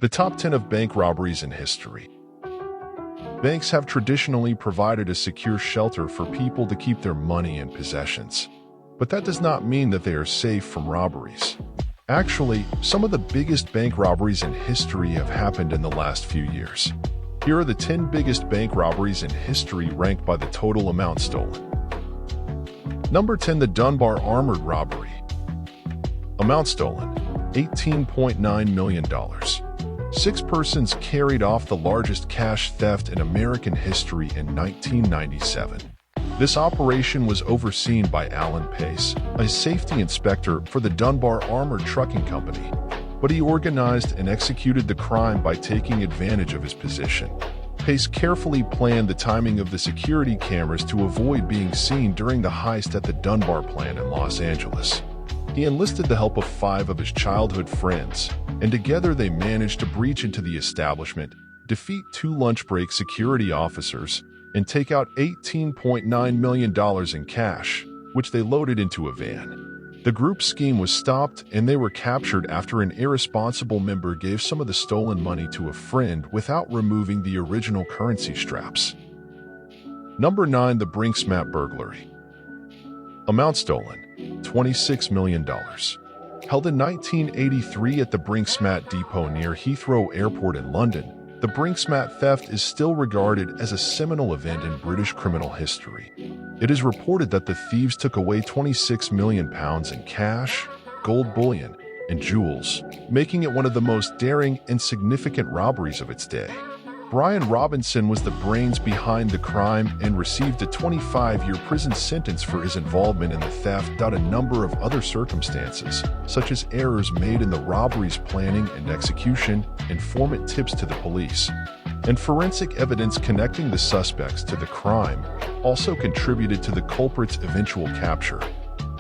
The top 10 of bank robberies in history. Banks have traditionally provided a secure shelter for people to keep their money and possessions. But that does not mean that they are safe from robberies. Actually, some of the biggest bank robberies in history have happened in the last few years. Here are the 10 biggest bank robberies in history ranked by the total amount stolen. Number 10. The Dunbar Armored Robbery. Amount stolen: $18.9 million. 6 persons carried off the largest cash theft in American history in 1997. This operation was overseen by Alan Pace, a safety inspector for the Dunbar Armored Trucking Company, but he organized and executed the crime by taking advantage of his position. Pace carefully planned the timing of the security cameras to avoid being seen during the heist at the Dunbar plant in Los Angeles. He enlisted the help of 5 of his childhood friends, and together they managed to breach into the establishment, defeat 2 lunch break security officers, and take out $18.9 million in cash, which they loaded into a van. The group's scheme was stopped and they were captured after an irresponsible member gave some of the stolen money to a friend without removing the original currency straps. Number 9. The Brinksmat Burglary. Amount stolen: $26 million. Held in 1983 at the Brinksmat Depot near Heathrow Airport in London, the Brinksmat theft is still regarded as a seminal event in British criminal history. It is reported that the thieves took away £26 million in cash, gold bullion, and jewels, making it one of the most daring and significant robberies of its day. Brian Robinson was the brains behind the crime and received a 25-year prison sentence for his involvement in the theft. A number of other circumstances, such as errors made in the robbery's planning and execution, informant tips to the police, and forensic evidence connecting the suspects to the crime, also contributed to the culprit's eventual capture.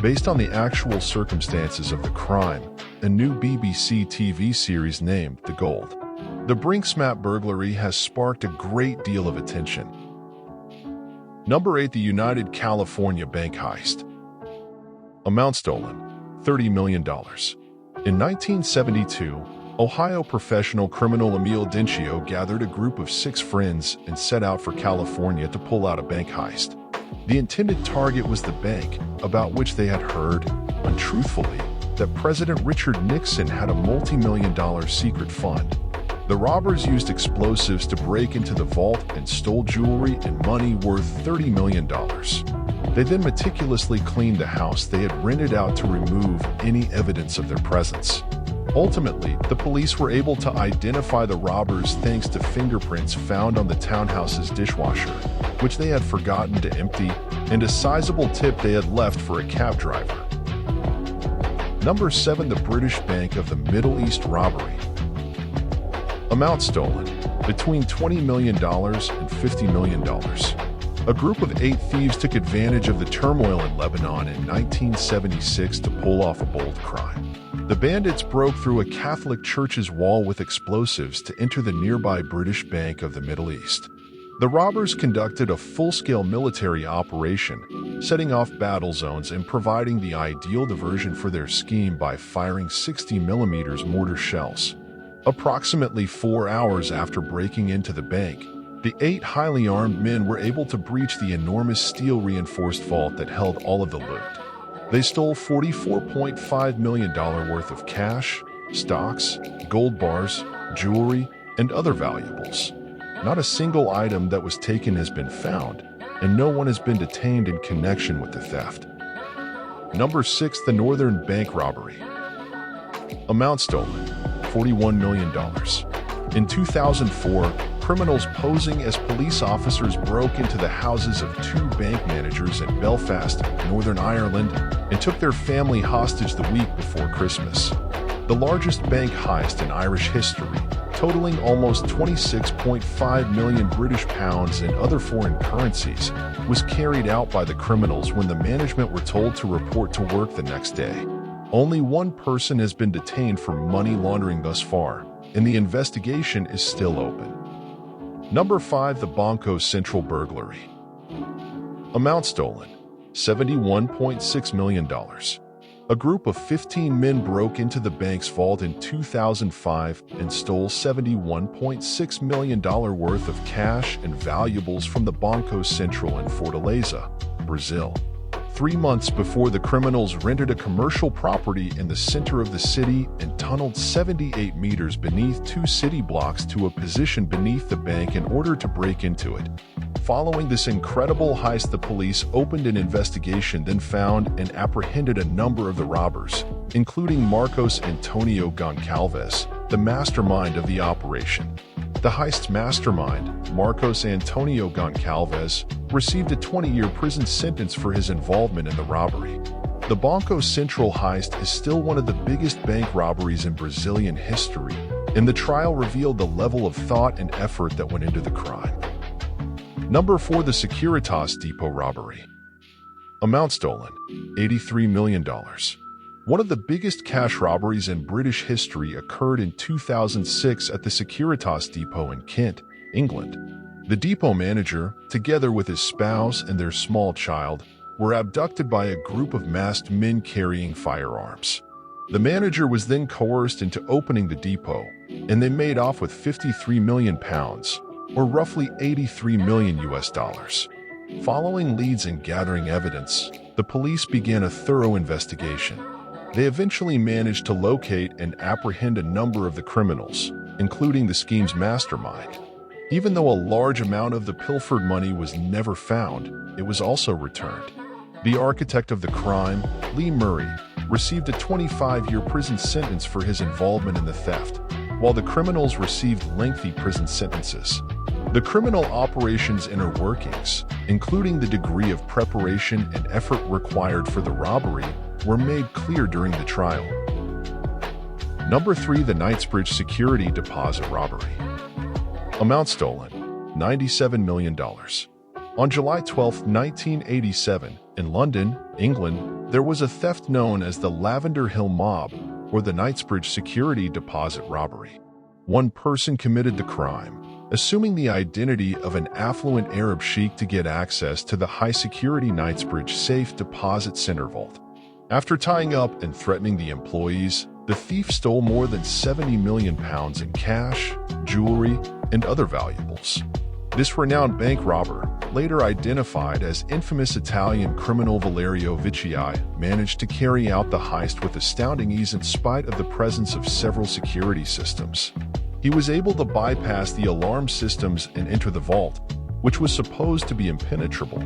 Based on the actual circumstances of the crime, a new BBC TV series named The Gold. The Brinksmat burglary has sparked a great deal of attention. Number 8. The United California Bank Heist. Amount stolen: $30 million. In 1972, Ohio professional criminal Emil Dincio gathered a group of 6 friends and set out for California to pull out a bank heist. The intended target was the bank, about which they had heard, untruthfully, that President Richard Nixon had a multi-million-dollar secret fund. The robbers used explosives to break into the vault and stole jewelry and money worth $30 million. They then meticulously cleaned the house they had rented out to remove any evidence of their presence. Ultimately, the police were able to identify the robbers thanks to fingerprints found on the townhouse's dishwasher, which they had forgotten to empty, and a sizable tip they had left for a cab driver. Number 7. The British Bank of the Middle East Robbery. Amount stolen: between $20 million and $50 million. A group of 8 thieves took advantage of the turmoil in Lebanon in 1976 to pull off a bold crime. The bandits broke through a Catholic church's wall with explosives to enter the nearby British Bank of the Middle East. The robbers conducted a full-scale military operation, setting off battle zones and providing the ideal diversion for their scheme by firing 60mm mortar shells. Approximately 4 hours after breaking into the bank, the 8 highly armed men were able to breach the enormous steel-reinforced vault that held all of the loot. They stole $44.5 million worth of cash, stocks, gold bars, jewelry, and other valuables. Not a single item that was taken has been found, and no one has been detained in connection with the theft. Number 6. The Northern Bank Robbery. Amount stolen: $41 million. In 2004, criminals posing as police officers broke into the houses of 2 bank managers in Belfast, Northern Ireland, and took their family hostage the week before Christmas. The largest bank heist in Irish history, totaling almost £26.5 million British pounds in other foreign currencies, was carried out by the criminals when the management were told to report to work the next day. Only 1 person has been detained for money laundering thus far, and the investigation is still open. Number 5. The Banco Central Burglary. Amount stolen: $71.6 million. A group of 15 men broke into the bank's vault in 2005 and stole $71.6 million worth of cash and valuables from the Banco Central in Fortaleza, Brazil. 3 months before, the criminals rented a commercial property in the center of the city and tunneled 78 meters beneath 2 city blocks to a position beneath the bank in order to break into it. Following this incredible heist, the police opened an investigation, then found and apprehended a number of the robbers, including Marcos Antonio Goncalves, the mastermind of the operation. The heist's mastermind, Marcos Antonio Goncalves, received a 20-year prison sentence for his involvement in the robbery. The Banco Central heist is still one of the biggest bank robberies in Brazilian history, and the trial revealed the level of thought and effort that went into the crime. Number 4. The Securitas Depot robbery. Amount stolen: $83 million. One of the biggest cash robberies in British history occurred in 2006 at the Securitas Depot in Kent, England. The depot manager, together with his spouse and their small child, were abducted by a group of masked men carrying firearms. The manager was then coerced into opening the depot, and they made off with £53 million, or roughly $83 million US. Following leads and gathering evidence, the police began a thorough investigation. They eventually managed to locate and apprehend a number of the criminals, including the scheme's mastermind. Even though a large amount of the pilfered money was never found, it was also returned. The architect of the crime, Lee Murray, received a 25-year prison sentence for his involvement in the theft, while the criminals received lengthy prison sentences. The criminal operation's inner workings, including the degree of preparation and effort required for the robbery, were made clear during the trial. Number 3. The Knightsbridge Security Deposit robbery. Amount stolen: $97 million. On July 12, 1987, in London, England, there was a theft known as the Lavender Hill Mob, or the Knightsbridge Security Deposit robbery. One person committed the crime, assuming the identity of an affluent Arab sheikh to get access to the high-security Knightsbridge Safe Deposit Center vault. After tying up and threatening the employees, the thief stole more than £70 million in cash, jewelry, and other valuables. This renowned bank robber, later identified as infamous Italian criminal Valerio Vicii, managed to carry out the heist with astounding ease in spite of the presence of several security systems. He was able to bypass the alarm systems and enter the vault, which was supposed to be impenetrable.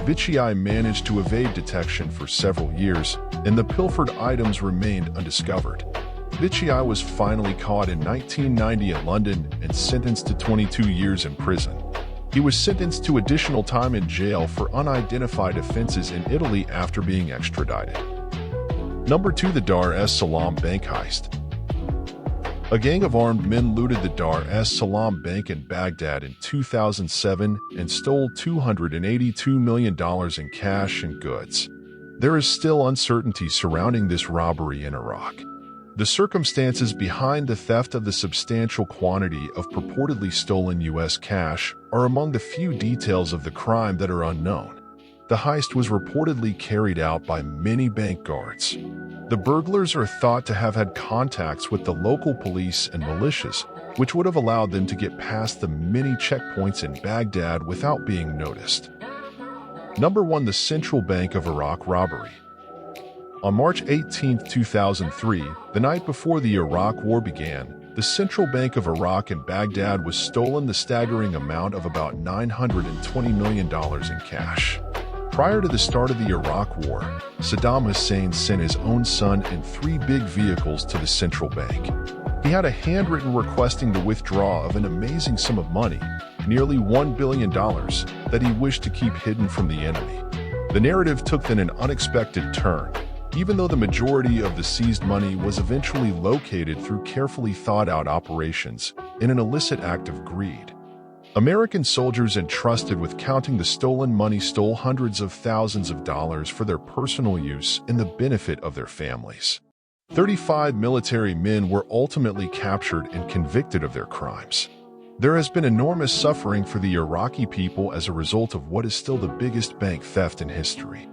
Vicii managed to evade detection for several years, and the pilfered items remained undiscovered. Vicii was finally caught in 1990 in London and sentenced to 22 years in prison. He was sentenced to additional time in jail for unidentified offenses in Italy after being extradited. Number 2. The Dar es Salaam Bank Heist. A gang of armed men looted the Dar es Salaam Bank in Baghdad in 2007 and stole $282 million in cash and goods. There is still uncertainty surrounding this robbery in Iraq. The circumstances behind the theft of the substantial quantity of purportedly stolen U.S. cash are among the few details of the crime that are unknown. The heist was reportedly carried out by many bank guards. The burglars are thought to have had contacts with the local police and militias, which would have allowed them to get past the many checkpoints in Baghdad without being noticed. Number 1. The Central Bank of Iraq robbery. On March 18, 2003, the night before the Iraq War began, the Central Bank of Iraq in Baghdad was stolen the staggering amount of about $920 million in cash. Prior to the start of the Iraq War, Saddam Hussein sent his own son in 3 big vehicles to the central bank. He had a handwritten requesting the withdrawal of an amazing sum of money, nearly $1 billion, that he wished to keep hidden from the enemy. The narrative took then an unexpected turn, even though the majority of the seized money was eventually located through carefully thought-out operations in an illicit act of greed. American soldiers entrusted with counting the stolen money stole hundreds of thousands of dollars for their personal use and the benefit of their families. 35 military men were ultimately captured and convicted of their crimes. There has been enormous suffering for the Iraqi people as a result of what is still the biggest bank theft in history.